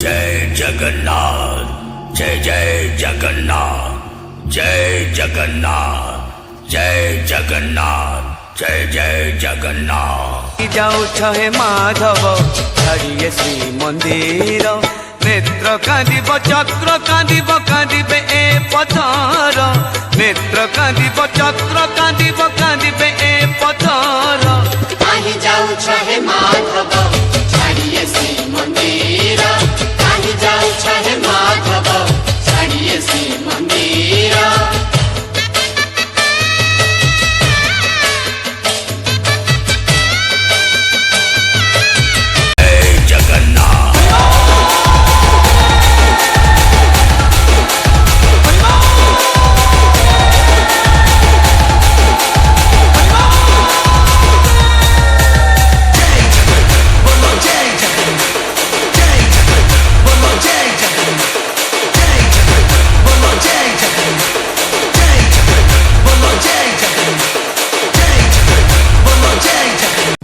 जय जगन्नाथ, जय जय जगन्नाथ, जय जगन्नाथ, जय जगन्नाथ, जय जय जगन्नाथ। जाऊछ हे माधव छाड़िए श्री मंदिर, नेत्र कांदिब चक्र कांदिब कांदिबे ए पथर, नेत्र कांदिब चक्र कांदिब कांदिबे ए पथर। काहि जाऊछ हे माधव छाड़िए श्री मंदिर, काहि जाऊछ हे माधव छाड़िए श्री मंदिर।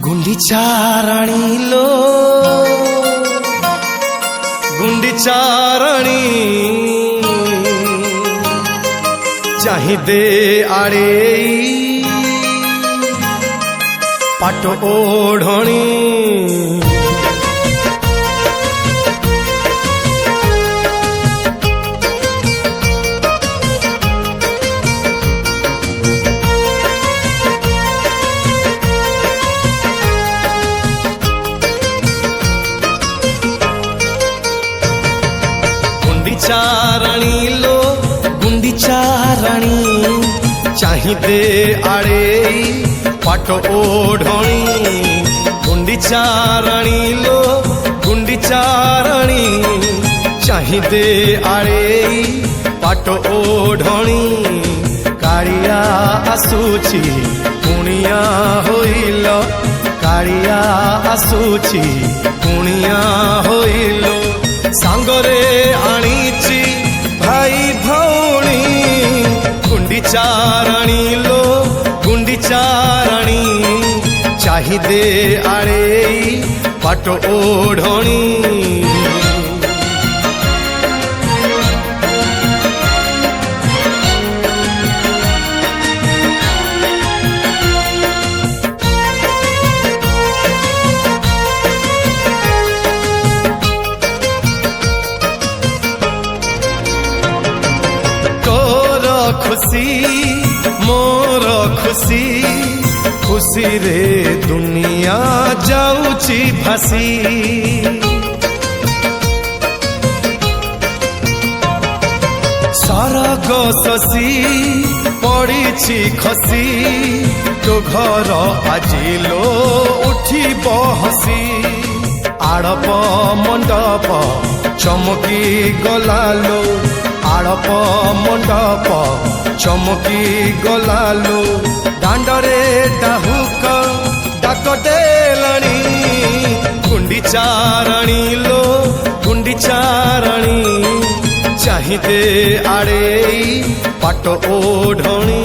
गुंडीचाराणी लो गुंडीचाराणी चाहिदे आड़े पाट ओढ़णी। गुंडीचाराणी लो गुंडीचाराणी चाहिदे आड़े पाट ओढ़णी। गुंडीचाराणी लो गुंडीचाराणी चाहिदे आड़े पाट ओढ़णी। कालिया आसुची पुणिया होइल, कालिया आसुची पुणिया होइल। सांगरे आनीची भाई भौणी, गुंडीचाराणी लो गुंडीचाराणी चाहिदे आड़े पाट ओढ़णी। खुशी मोर खुशी, खुशी रे दुनिया जाऊची भासी। सरग शशी पड़ीची खसी, तो घर आजिलो उठिब हसी। आड़प मंडप चमकी गलालो, आड़प मंडप चमकी गलालो। दांडरे डाहुक डाक देलणी, गुंडीचाराणी लो गुंडीचाराणी चाहिदे आड़े पाट ओढ़णी।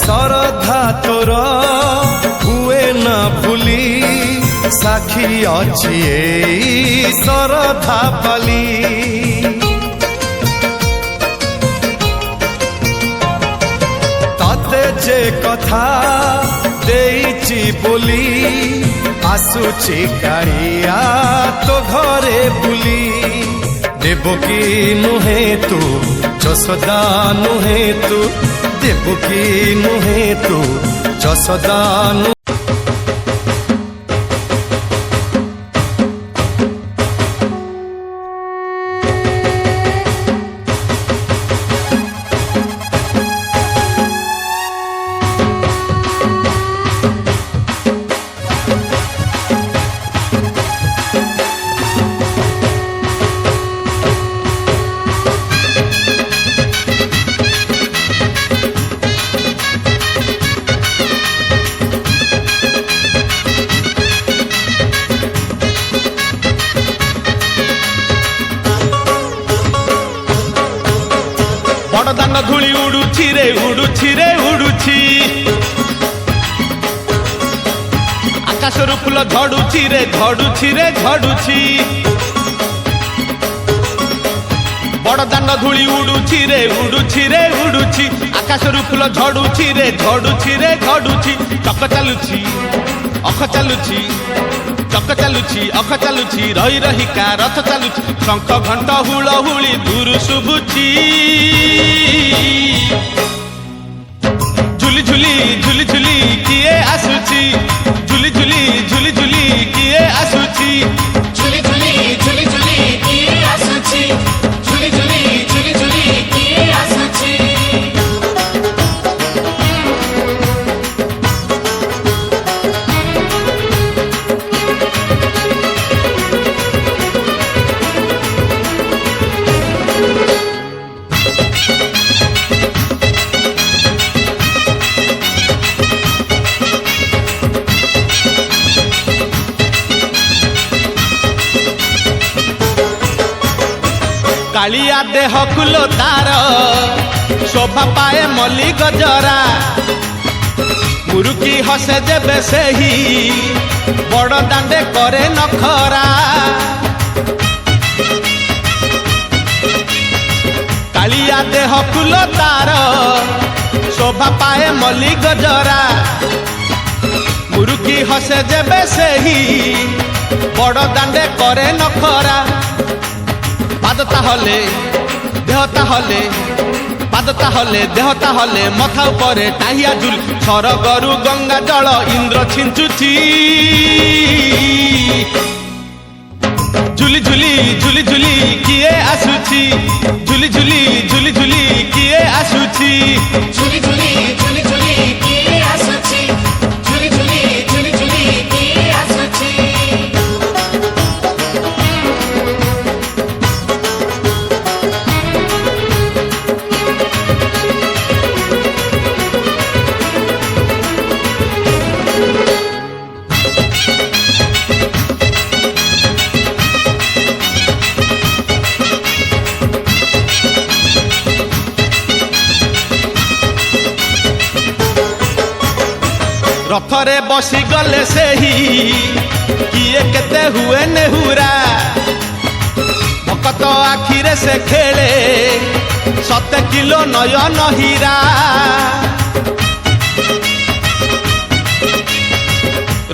श्रद्धा तोर हुए न भूली, साखी अच्छी श्रद्धा पाली। ताते जे कथा देइची बोली, आसुची कालिया तो घरे बुली। देवकी नुहे तू यशोदा नुहे तू, देवकी नुहे तू यशोदा नु। रे उड़ुछि रे उड़ुछि आकाशरू फूल झड़ुछि रे झड़ुछि रे झड़ुछि बड़ दान धूली उड़ुछि रे उड़ुछि रे उड़ुछि आकाशरू फूल झड़ुछि रे झड़ुछि रे झड़ुछि चक चालुछि अख चालुछि चक चालुछि अख चालुछि रही रहिका रथ चालुछि शंख घंट हुलहुली दूर शुभुछि झुली झुली झुली झुली किए आसुछि झुली झुली झुली झुली किए आसुछि झुली झुली झुली झुली किए आसुछि झुली झुली झुली झुली किए आसुछि कालिया देह कुलो तार शोभा पाए मल्ली गजरा मुरुकी हसे जेबे सेही बड़ दांडे करे नखरा कालिया देह कुलो तार शोभा पाए मल्ली गजरा मुरुकी हसे जेबे सेही बड़ दांडे करे नखरा पाद ताहले देह ताहले पाद ताहले देह ताहले मथा उपरे टाहिया झुल सरगरु गंगा जल इंद्र छिंचुची झुली झुली झुली झुली किए आसुची झुली झुली झुली झुली किए आसुची झुली झुली झुली झुली किए आसुछि झुली झुली झुली झुली किए आसुछि रथरे बसी गले सेही किए केते हुए नेहुरा भकत आखिरे से खेले 7 किलो नयन हीरा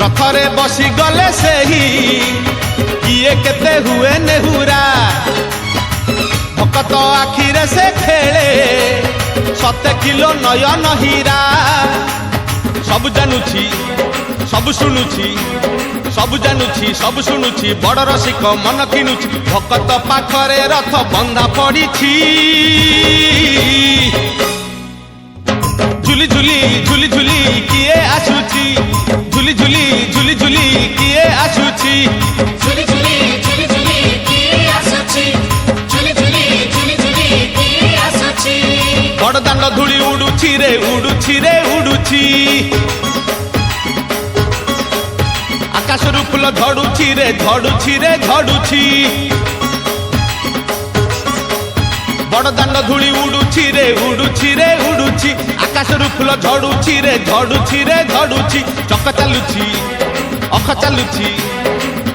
रथरे बसी गले सेही किए केते हुए नेहुरा भकत आखिरे से खेले 7 किलो नयन हीरा सब जानुछि सब शुणुछि सब जानुछि सब शुणुछि बड़ रसिक मन किनुछि भकत पाखरे रथ बंधा पड़िछि झुली झुली झुली झुली किए आसुछि झुली झुली झुली झुली किए आसुछि झुली झुली झुली झुली किए आसुछि झुली झुली झुली झुली किए आसुछि बड़ दांड धूली उड़ुछि रे उड़ुछि रे उड़ुछि आकाशरू फूल झड़ुछि रे झड़ुछि रे झड़ुछि बड़ दांड धूली उड़ुछि रे उड़ुछि रे उड़ुछि आकाशरू फूल झड़ुछि रे झड़ुछि रे झड़ुछि चक चालुछि अख चालुछि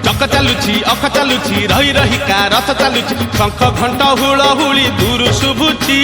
चक चालुछि अख चालुछि रही रहिका रथ चालुछि शंख घंट हुलहुली दूर शुभुछि